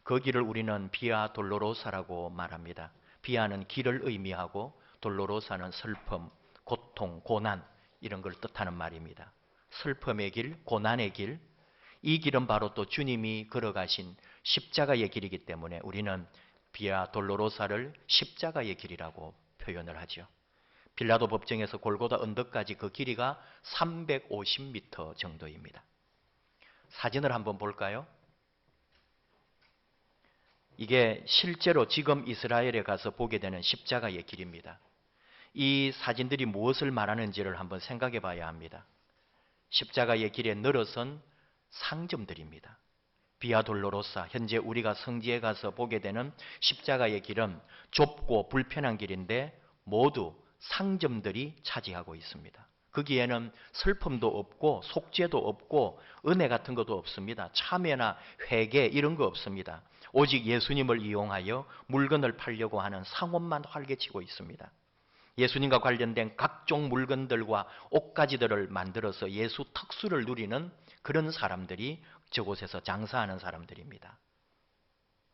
그 길을 우리는 비아 돌로로사라고 말합니다. 비아는 길을 의미하고 돌로로사는 슬픔, 고통, 고난 이런 걸 뜻하는 말입니다. 슬픔의 길, 고난의 길, 이 길은 바로 또 주님이 걸어가신 십자가의 길이기 때문에 우리는 비아 돌로로사를 십자가의 길이라고 표현을 하죠. 빌라도 법정에서 골고다 언덕까지 그 길이가 350m 정도입니다. 사진을 한번 볼까요? 이게 실제로 지금 이스라엘에 가서 보게 되는 십자가의 길입니다. 이 사진들이 무엇을 말하는지를 한번 생각해 봐야 합니다. 십자가의 길에 늘어선 상점들입니다. 비아 돌로로사, 현재 우리가 성지에 가서 보게 되는 십자가의 길은 좁고 불편한 길인데 모두 상점들이 차지하고 있습니다. 거기에는 슬픔도 없고 속죄도 없고 은혜 같은 것도 없습니다. 참회나 회개 이런 거 없습니다. 오직 예수님을 이용하여 물건을 팔려고 하는 상업만 활개치고 있습니다. 예수님과 관련된 각종 물건들과 옷가지들을 만들어서 예수 특수를 누리는 그런 사람들이 저곳에서 장사하는 사람들입니다.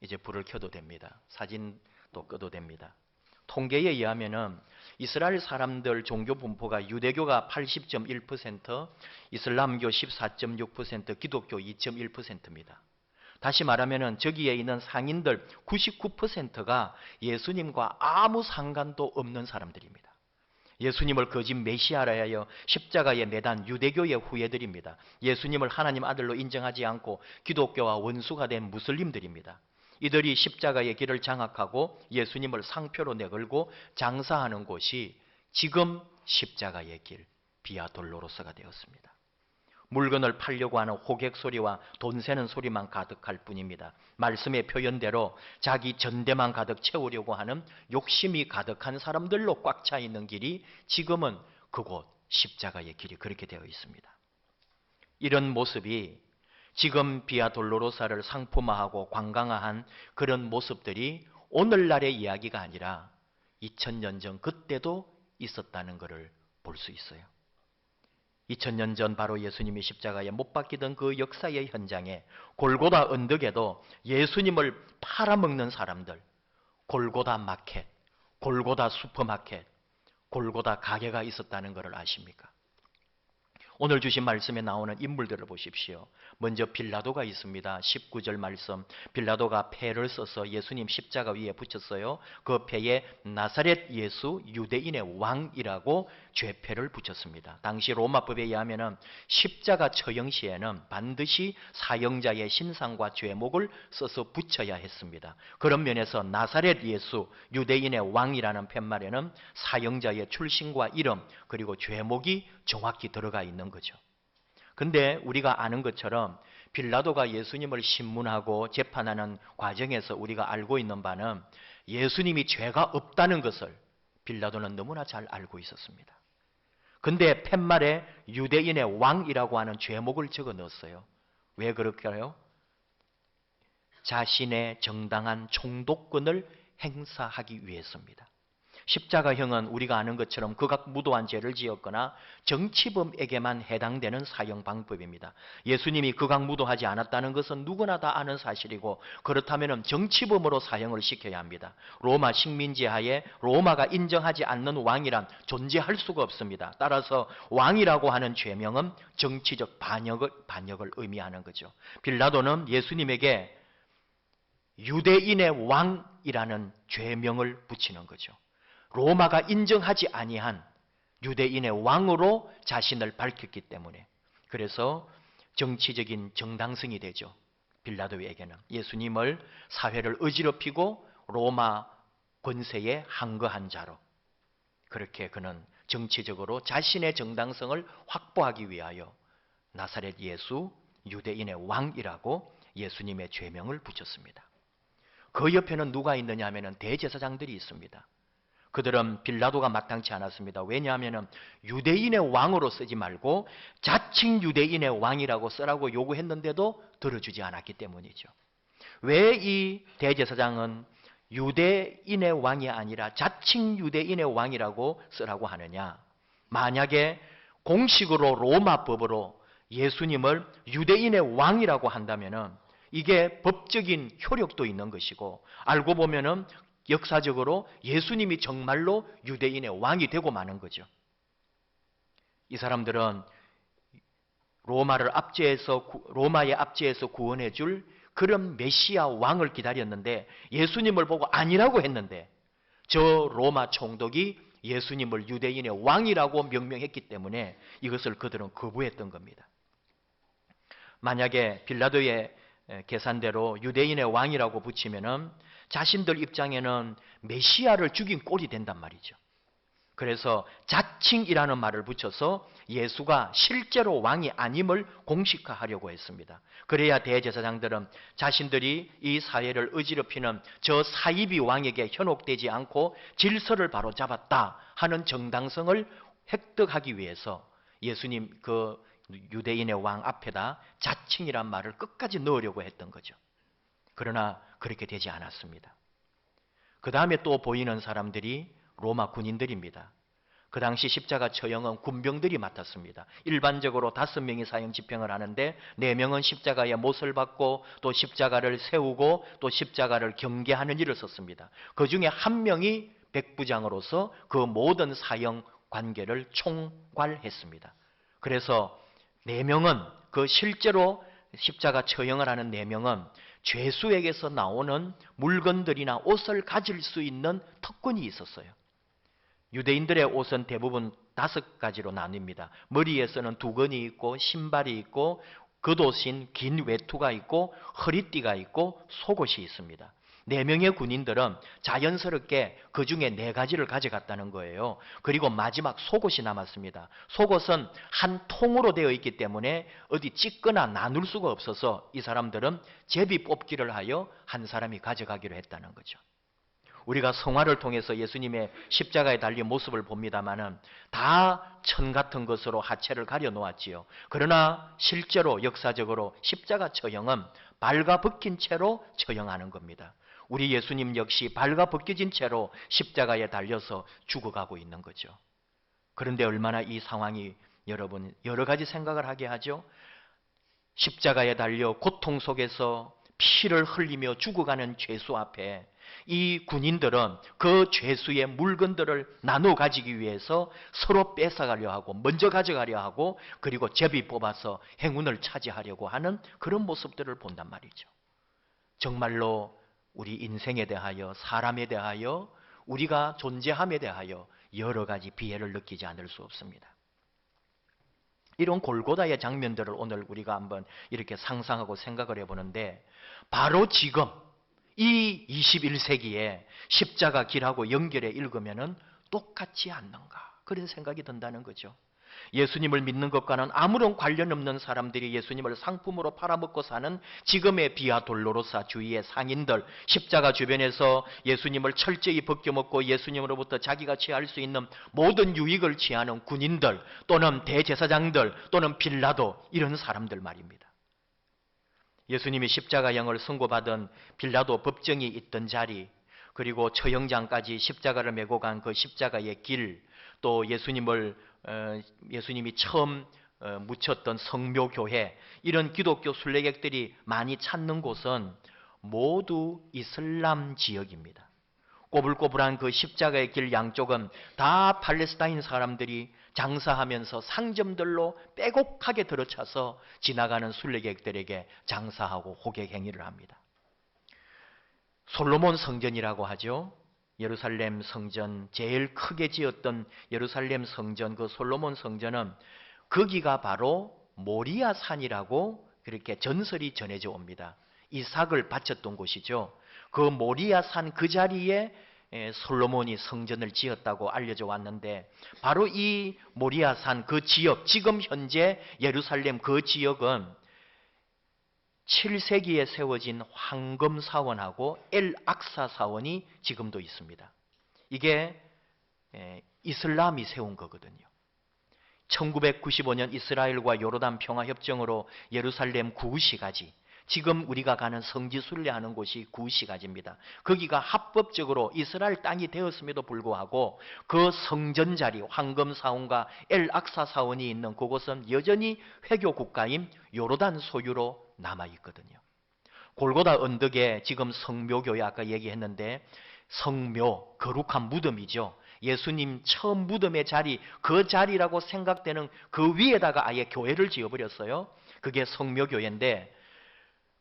이제 불을 켜도 됩니다. 사진도 꺼도 됩니다. 통계에 의하면 이스라엘 사람들 종교 분포가 유대교가 80.1%, 이슬람교 14.6%, 기독교 2.1%입니다. 다시 말하면 저기에 있는 상인들 99%가 예수님과 아무 상관도 없는 사람들입니다. 예수님을 거짓 메시아라 하여 십자가에 매단 유대교의 후예들입니다. 예수님을 하나님 아들로 인정하지 않고 기독교와 원수가 된 무슬림들입니다. 이들이 십자가의 길을 장악하고 예수님을 상표로 내걸고 장사하는 곳이 지금 십자가의 길, 비아 돌로로사가 되었습니다. 물건을 팔려고 하는 호객 소리와 돈 세는 소리만 가득할 뿐입니다. 말씀의 표현대로 자기 전대만 가득 채우려고 하는 욕심이 가득한 사람들로 꽉 차 있는 길이 지금은 그곳 십자가의 길이 그렇게 되어 있습니다. 이런 모습이 지금 비아 돌로로사를 상품화하고 관광화한 그런 모습들이 오늘날의 이야기가 아니라 2000년 전 그때도 있었다는 것을 볼 수 있어요. 2000년 전 바로 예수님이 십자가에 못 박히던 그 역사의 현장에 골고다 언덕에도 예수님을 팔아먹는 사람들, 골고다 마켓, 골고다 슈퍼마켓, 골고다 가게가 있었다는 것을 아십니까? 오늘 주신 말씀에 나오는 인물들을 보십시오. 먼저 빌라도가 있습니다. 19절 말씀. 빌라도가 패를 써서 예수님 십자가 위에 붙였어요. 그 패에 나사렛 예수 유대인의 왕이라고 죄패를 붙였습니다. 당시 로마법에 의하면 십자가 처형 시에는 반드시 사형자의 신상과 죄목을 써서 붙여야 했습니다. 그런 면에서 나사렛 예수 유대인의 왕이라는 팻말에는 사형자의 출신과 이름 그리고 죄목이 정확히 들어가 있는 거죠. 근데 우리가 아는 것처럼 빌라도가 예수님을 신문하고 재판하는 과정에서 우리가 알고 있는 바는 예수님이 죄가 없다는 것을 빌라도는 너무나 잘 알고 있었습니다. 근데 팻말에 유대인의 왕이라고 하는 죄목을 적어 넣었어요. 왜 그럴까요? 자신의 정당한 총독권을 행사하기 위해서입니다. 십자가형은 우리가 아는 것처럼 극악무도한 죄를 지었거나 정치범에게만 해당되는 사형 방법입니다. 예수님이 극악무도하지 않았다는 것은 누구나 다 아는 사실이고 그렇다면 정치범으로 사형을 시켜야 합니다. 로마 식민지 하에 로마가 인정하지 않는 왕이란 존재할 수가 없습니다. 따라서 왕이라고 하는 죄명은 정치적 반역을 의미하는 거죠. 빌라도는 예수님에게 유대인의 왕이라는 죄명을 붙이는 거죠. 로마가 인정하지 아니한 유대인의 왕으로 자신을 밝혔기 때문에 그래서 정치적인 정당성이 되죠. 빌라도에게는 예수님을 사회를 어지럽히고 로마 권세에 항거한 자로 그렇게 그는 정치적으로 자신의 정당성을 확보하기 위하여 나사렛 예수 유대인의 왕이라고 예수님의 죄명을 붙였습니다. 그 옆에는 누가 있느냐 하면 대제사장들이 있습니다. 그들은 빌라도가 마땅치 않았습니다. 왜냐하면 유대인의 왕으로 쓰지 말고 자칭 유대인의 왕이라고 쓰라고 요구했는데도 들어주지 않았기 때문이죠. 왜 이 대제사장은 유대인의 왕이 아니라 자칭 유대인의 왕이라고 쓰라고 하느냐? 만약에 공식으로 로마법으로 예수님을 유대인의 왕이라고 한다면 이게 법적인 효력도 있는 것이고 알고 보면은 역사적으로 예수님이 정말로 유대인의 왕이 되고 마는 거죠. 이 사람들은 로마의 압제에서 구원해 줄 그런 메시아 왕을 기다렸는데 예수님을 보고 아니라고 했는데 저 로마 총독이 예수님을 유대인의 왕이라고 명명했기 때문에 이것을 그들은 거부했던 겁니다. 만약에 빌라도의 계산대로 유대인의 왕이라고 붙이면은 자신들 입장에는 메시아를 죽인 꼴이 된단 말이죠. 그래서 자칭이라는 말을 붙여서 예수가 실제로 왕이 아님을 공식화하려고 했습니다. 그래야 대제사장들은 자신들이 이 사회를 어지럽히는 저 사이비 왕에게 현혹되지 않고 질서를 바로잡았다 하는 정당성을 획득하기 위해서 예수님 그 유대인의 왕 앞에다 자칭이란 말을 끝까지 넣으려고 했던 거죠. 그러나 그렇게 되지 않았습니다. 그 다음에 또 보이는 사람들이 로마 군인들입니다. 그 당시 십자가 처형은 군병들이 맡았습니다. 일반적으로 5명이 사형 집행을 하는데 4명은 십자가에 못을 박고 또 십자가를 세우고 또 십자가를 경계하는 일을 썼습니다. 그 중에 1명이 백부장으로서 그 모든 사형 관계를 총괄했습니다. 그래서 4명은 그 실제로 십자가 처형을 하는 4명은 죄수에게서 나오는 물건들이나 옷을 가질 수 있는 특권이 있었어요. 유대인들의 옷은 대부분 5가지로 나뉩니다. 머리에서는 두건이 있고 신발이 있고 겉옷인 긴 외투가 있고 허리띠가 있고 속옷이 있습니다. 4명의 군인들은 자연스럽게 그 중에 4가지를 가져갔다는 거예요. 그리고 마지막 속옷이 남았습니다. 속옷은 한 통으로 되어 있기 때문에 어디 찢거나 나눌 수가 없어서 이 사람들은 제비 뽑기를 하여 한 사람이 가져가기로 했다는 거죠. 우리가 성화를 통해서 예수님의 십자가에 달린 모습을 봅니다마는 다 천 같은 것으로 하체를 가려 놓았지요. 그러나 실제로 역사적으로 십자가 처형은 발가벗긴 채로 처형하는 겁니다. 우리 예수님 역시 발가벗겨진 채로 십자가에 달려서 죽어가고 있는 거죠. 그런데 얼마나 이 상황이 여러분 여러 가지 생각을 하게 하죠. 십자가에 달려 고통 속에서 피를 흘리며 죽어가는 죄수 앞에 이 군인들은 그 죄수의 물건들을 나눠 가지기 위해서 서로 뺏어가려 하고 먼저 가져가려 하고 그리고 제비 뽑아서 행운을 차지하려고 하는 그런 모습들을 본단 말이죠. 정말로 우리 인생에 대하여 사람에 대하여 우리가 존재함에 대하여 여러 가지 비애를 느끼지 않을 수 없습니다. 이런 골고다의 장면들을 오늘 우리가 한번 이렇게 상상하고 생각을 해보는데 바로 지금 이 21세기에 십자가 길하고 연결해 읽으면 똑같지 않는가 그런 생각이 든다는 거죠. 예수님을 믿는 것과는 아무런 관련 없는 사람들이 예수님을 상품으로 팔아먹고 사는 지금의 비아 돌로로사 주위의 상인들, 십자가 주변에서 예수님을 철저히 벗겨먹고 예수님으로부터 자기가 취할 수 있는 모든 유익을 취하는 군인들 또는 대제사장들 또는 빌라도 이런 사람들 말입니다. 예수님이 십자가형을 선고받은 빌라도 법정이 있던 자리 그리고 처형장까지 십자가를 메고 간 그 십자가의 길 또 예수님이 처음 묻혔던 성묘교회 이런 기독교 순례객들이 많이 찾는 곳은 모두 이슬람 지역입니다. 꼬불꼬불한 그 십자가의 길 양쪽은 다 팔레스타인 사람들이 장사하면서 상점들로 빼곡하게 들어차서 지나가는 순례객들에게 장사하고 호객 행위를 합니다. 솔로몬 성전이라고 하죠. 예루살렘 성전 제일 크게 지었던 예루살렘 성전 그 솔로몬 성전은 거기가 바로 모리아 산이라고 그렇게 전설이 전해져 옵니다. 이삭을 바쳤던 곳이죠. 그 모리아 산 그 자리에 솔로몬이 성전을 지었다고 알려져 왔는데 바로 이 모리아 산 그 지역 지금 현재 예루살렘 그 지역은 7세기에 세워진 황금 사원하고 엘 악사 사원이 지금도 있습니다. 이게 이슬람이 세운 거거든요. 1995년 이스라엘과 요르단 평화협정으로 예루살렘 구시가지 지금 우리가 가는 성지 순례하는 곳이 구시가지입니다. 거기가 합법적으로 이스라엘 땅이 되었음에도 불구하고 그 성전 자리 황금 사원과 엘 악사 사원이 있는 그곳은 여전히 회교 국가인 요르단 소유로 남아 있거든요. 골고다 언덕에 지금 성묘교회 아까 얘기했는데 성묘, 거룩한 무덤이죠. 예수님 처음 무덤의 자리, 그 자리라고 생각되는 그 위에다가 아예 교회를 지어버렸어요. 그게 성묘교회인데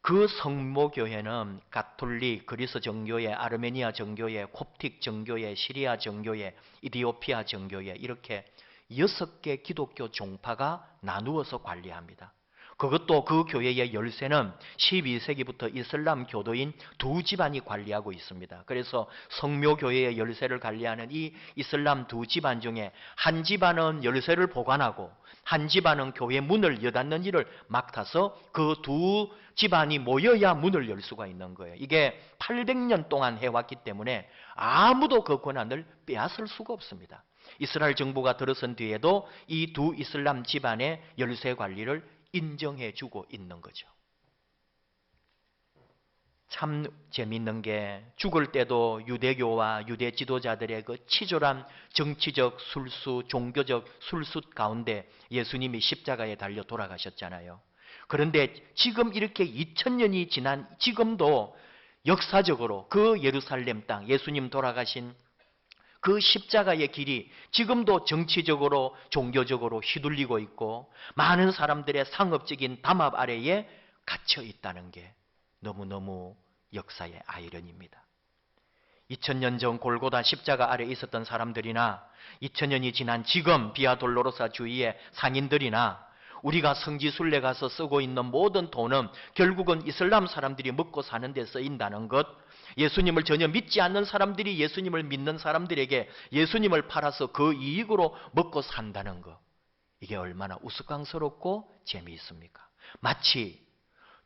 그 성모교회는 가톨릭, 그리스 정교회, 아르메니아 정교회, 콥틱 정교회, 시리아 정교회, 이디오피아 정교회 이렇게 6개 기독교 종파가 나누어서 관리합니다. 그것도 그 교회의 열쇠는 12세기부터 이슬람 교도인 두 집안이 관리하고 있습니다. 그래서 성묘교회의 열쇠를 관리하는 이 이슬람 두 집안 중에 한 집안은 열쇠를 보관하고 한 집안은 교회 문을 여닫는 일을 맡아서 그 두 집안이 모여야 문을 열 수가 있는 거예요. 이게 800년 동안 해왔기 때문에 아무도 그 권한을 빼앗을 수가 없습니다. 이스라엘 정부가 들어선 뒤에도 이 두 이슬람 집안의 열쇠 관리를 인정해 주고 있는 거죠. 참 재밌는 게 죽을 때도 유대교와 유대 지도자들의 그 치졸한 정치적 술수, 종교적 술수 가운데 예수님이 십자가에 달려 돌아가셨잖아요. 그런데 지금 이렇게 2000년이 지난 지금도 역사적으로 그 예루살렘 땅, 예수님 돌아가신 그 십자가의 길이 지금도 정치적으로 종교적으로 휘둘리고 있고 많은 사람들의 상업적인 담합 아래에 갇혀 있다는 게 너무너무 역사의 아이러니입니다. 2000년 전 골고다 십자가 아래 있었던 사람들이나 2000년이 지난 지금 비아돌로로사 주위의 상인들이나 우리가 성지순례 가서 쓰고 있는 모든 돈은 결국은 이슬람 사람들이 먹고 사는 데 쓰인다는 것, 예수님을 전혀 믿지 않는 사람들이 예수님을 믿는 사람들에게 예수님을 팔아서 그 이익으로 먹고 산다는 것, 이게 얼마나 우스꽝스럽고 재미있습니까? 마치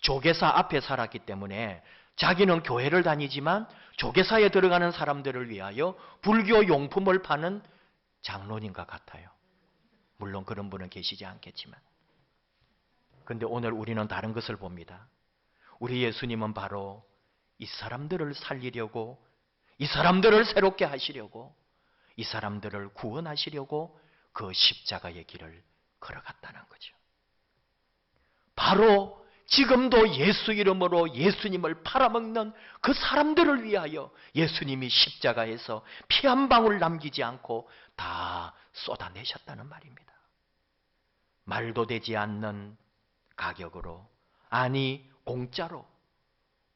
조계사 앞에 살았기 때문에 자기는 교회를 다니지만 조계사에 들어가는 사람들을 위하여 불교 용품을 파는 장로님과 같아요. 물론 그런 분은 계시지 않겠지만. 그런데 오늘 우리는 다른 것을 봅니다. 우리 예수님은 바로 이 사람들을 살리려고, 이 사람들을 새롭게 하시려고, 이 사람들을 구원하시려고 그 십자가의 길을 걸어갔다는 거죠. 바로 지금도 예수 이름으로 예수님을 팔아먹는 그 사람들을 위하여 예수님이 십자가에서 피 한 방울 남기지 않고 다 쏟아내셨다는 말입니다. 말도 되지 않는 가격으로, 아니 공짜로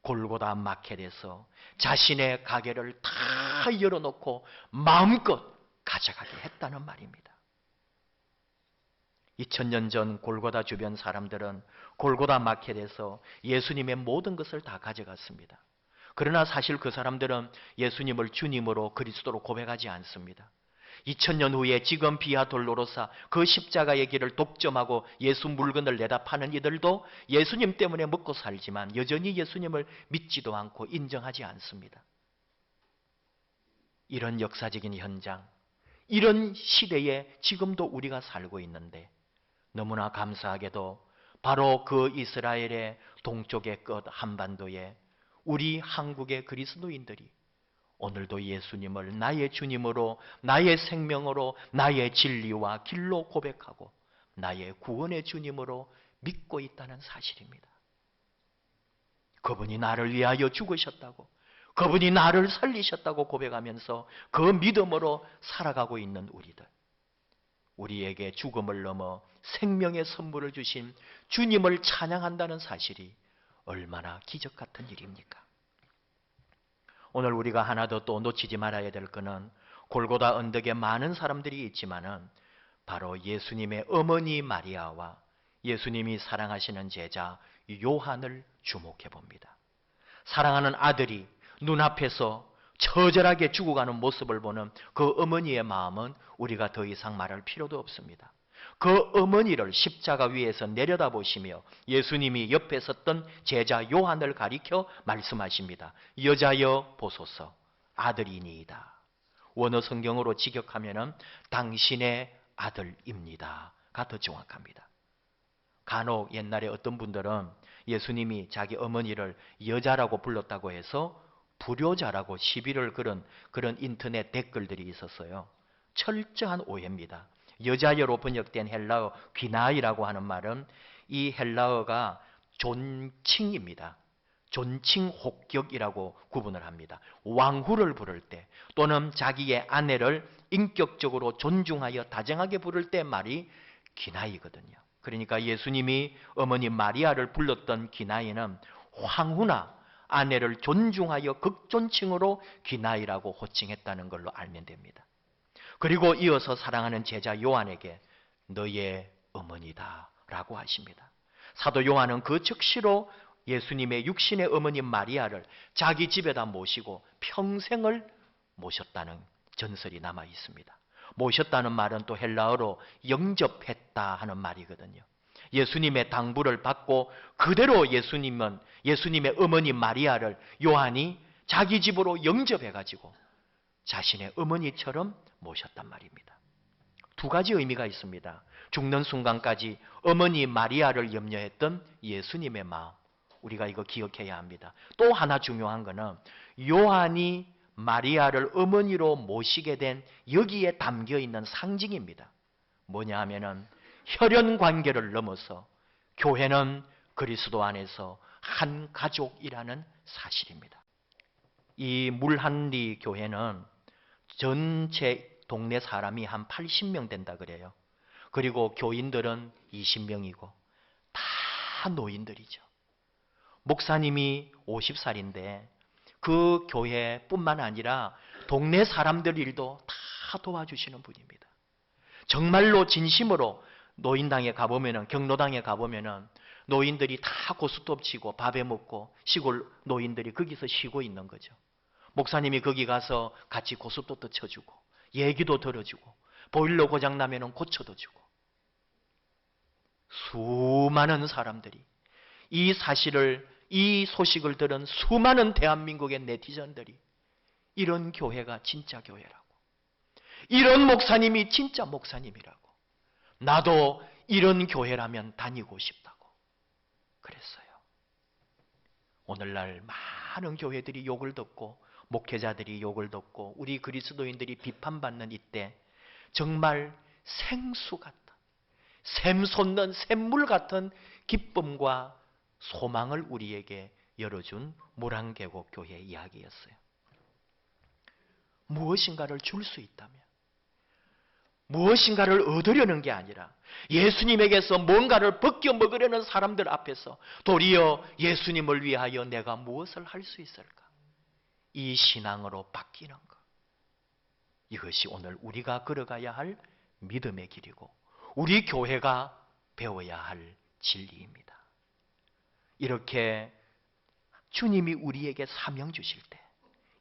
골고다 마켓에서 자신의 가게를 다 열어놓고 마음껏 가져가게 했다는 말입니다. 2000년 전 골고다 주변 사람들은 골고다 마켓에서 예수님의 모든 것을 다 가져갔습니다. 그러나 사실 그 사람들은 예수님을 주님으로 그리스도로 고백하지 않습니다. 2000년 후에 지금 비아돌로로사 그 십자가의 길을 독점하고 예수 물건을 내다 파는 이들도 예수님 때문에 먹고 살지만 여전히 예수님을 믿지도 않고 인정하지 않습니다. 이런 역사적인 현장, 이런 시대에 지금도 우리가 살고 있는데 너무나 감사하게도 바로 그 이스라엘의 동쪽의 끝 한반도에 우리 한국의 그리스도인들이 오늘도 예수님을 나의 주님으로, 나의 생명으로, 나의 진리와 길로 고백하고 나의 구원의 주님으로 믿고 있다는 사실입니다. 그분이 나를 위하여 죽으셨다고, 그분이 나를 살리셨다고 고백하면서 그 믿음으로 살아가고 있는 우리들, 우리에게 죽음을 넘어 생명의 선물을 주신 주님을 찬양한다는 사실이 얼마나 기적 같은 일입니까? 오늘 우리가 하나 더 또 놓치지 말아야 될 것은 골고다 언덕에 많은 사람들이 있지만은 바로 예수님의 어머니 마리아와 예수님이 사랑하시는 제자 요한을 주목해 봅니다. 사랑하는 아들이 눈앞에서 처절하게 죽어가는 모습을 보는 그 어머니의 마음은 우리가 더 이상 말할 필요도 없습니다. 그 어머니를 십자가 위에서 내려다보시며 예수님이 옆에 섰던 제자 요한을 가리켜 말씀하십니다. 여자여 보소서, 아들이니이다. 원어 성경으로 직역하면은 당신의 아들입니다가 더 정확합니다. 간혹 옛날에 어떤 분들은 예수님이 자기 어머니를 여자라고 불렀다고 해서 불효자라고 시비를 걸은 그런 인터넷 댓글들이 있었어요. 철저한 오해입니다. 여자여로 번역된 헬라어 귀나이라고 하는 말은 이 헬라어가 존칭입니다. 존칭 혹격이라고 구분을 합니다. 왕후를 부를 때 또는 자기의 아내를 인격적으로 존중하여 다정하게 부를 때 말이 기나이거든요. 그러니까 예수님이 어머니 마리아를 불렀던 기나이는 황후나 아내를 존중하여 극존칭으로 기나이라고 호칭했다는 걸로 알면 됩니다. 그리고 이어서 사랑하는 제자 요한에게 너의 어머니다 라고 하십니다. 사도 요한은 그 즉시로 예수님의 육신의 어머니 마리아를 자기 집에다 모시고 평생을 모셨다는 전설이 남아 있습니다. 모셨다는 말은 또 헬라어로 영접했다 하는 말이거든요. 예수님의 당부를 받고 그대로 예수님의 어머니 마리아를 요한이 자기 집으로 영접해가지고 자신의 어머니처럼 모셨단 말입니다. 두 가지 의미가 있습니다. 죽는 순간까지 어머니 마리아를 염려했던 예수님의 마음, 우리가 이거 기억해야 합니다. 또 하나 중요한 것은 요한이 마리아를 어머니로 모시게 된 여기에 담겨있는 상징입니다. 뭐냐 하면은 혈연 관계를 넘어서 교회는 그리스도 안에서 한 가족이라는 사실입니다. 이 물한리 교회는 전체 동네 사람이 한 80명 된다 그래요. 그리고 교인들은 20명이고 다 노인들이죠. 목사님이 50살인데 그 교회뿐만 아니라 동네 사람들 일도 다 도와주시는 분입니다. 정말로 진심으로 노인당에 가보면은, 경로당에 가보면은 노인들이 다 고스톱 치고 밥에 먹고 시골 노인들이 거기서 쉬고 있는 거죠. 목사님이 거기 가서 같이 고스톱도 쳐주고 얘기도 들어주고 보일러 고장 나면은 고쳐도 주고, 수많은 사람들이 이 소식을 들은 수많은 대한민국의 네티즌들이 이런 교회가 진짜 교회라고, 이런 목사님이 진짜 목사님이라고, 나도 이런 교회라면 다니고 싶다고 그랬어요. 오늘날 많은 교회들이 욕을 듣고 목회자들이 욕을 듣고 우리 그리스도인들이 비판받는 이때 정말 생수 같다, 샘솟는 샘물 같은 기쁨과 소망을 우리에게 열어준 모란계곡 교회의 이야기였어요. 무엇인가를 줄 수 있다면, 무엇인가를 얻으려는 게 아니라 예수님에게서 뭔가를 벗겨 먹으려는 사람들 앞에서 도리어 예수님을 위하여 내가 무엇을 할 수 있을까? 이 신앙으로 바뀌는 것. 이것이 오늘 우리가 걸어가야 할 믿음의 길이고 우리 교회가 배워야 할 진리입니다. 이렇게 주님이 우리에게 사명 주실 때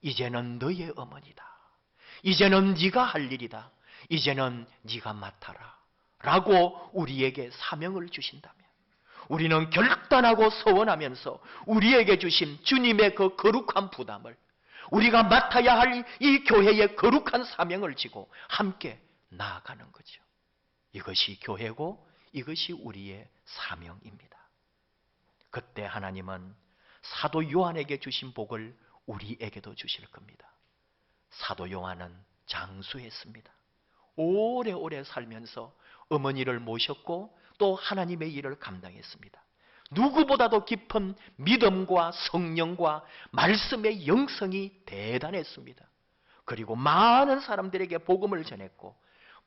이제는 너의 어머니다, 이제는 네가 할 일이다, 이제는 네가 맡아라 라고 우리에게 사명을 주신다면 우리는 결단하고 서원하면서 우리에게 주신 주님의 그 거룩한 부담을, 우리가 맡아야 할 이 교회의 거룩한 사명을 지고 함께 나아가는 거죠. 이것이 교회고 이것이 우리의 사명입니다. 그때 하나님은 사도 요한에게 주신 복을 우리에게도 주실 겁니다. 사도 요한은 장수했습니다. 오래오래 살면서 어머니를 모셨고 또 하나님의 일을 감당했습니다. 누구보다도 깊은 믿음과 성령과 말씀의 영성이 대단했습니다. 그리고 많은 사람들에게 복음을 전했고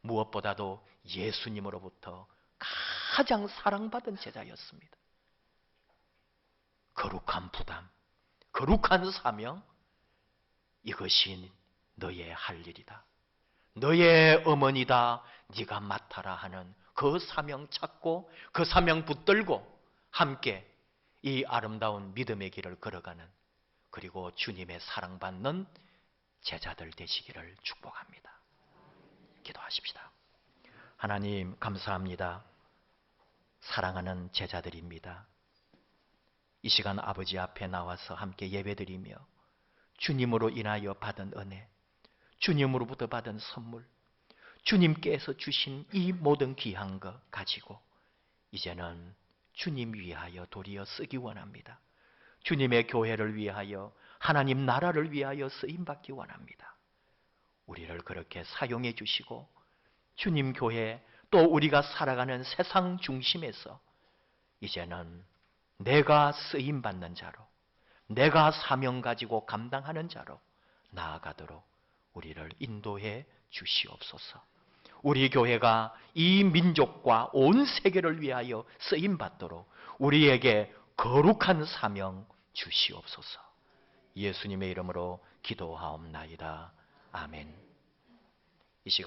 무엇보다도 예수님으로부터 가장 사랑받은 제자였습니다. 거룩한 부담, 거룩한 사명, 이것이 너의 할 일이다, 너의 어머니다, 네가 맡아라 하는 그 사명 찾고 그 사명 붙들고 함께 이 아름다운 믿음의 길을 걸어가는, 그리고 주님의 사랑받는 제자들 되시기를 축복합니다. 기도하십시다. 하나님 감사합니다. 사랑하는 제자들입니다. 이 시간 아버지 앞에 나와서 함께 예배드리며 주님으로 인하여 받은 은혜, 주님으로부터 받은 선물, 주님께서 주신 이 모든 귀한 것 가지고 이제는 주님 위하여 도리어 쓰기 원합니다. 주님의 교회를 위하여, 하나님 나라를 위하여 쓰임받기 원합니다. 우리를 그렇게 사용해 주시고 주님 교회, 또 우리가 살아가는 세상 중심에서 이제는 내가 쓰임받는 자로, 내가 사명 가지고 감당하는 자로 나아가도록 우리를 인도해 주시옵소서. 우리 교회가 이 민족과 온 세계를 위하여 쓰임받도록 우리에게 거룩한 사명 주시옵소서. 예수님의 이름으로 기도하옵나이다. 아멘.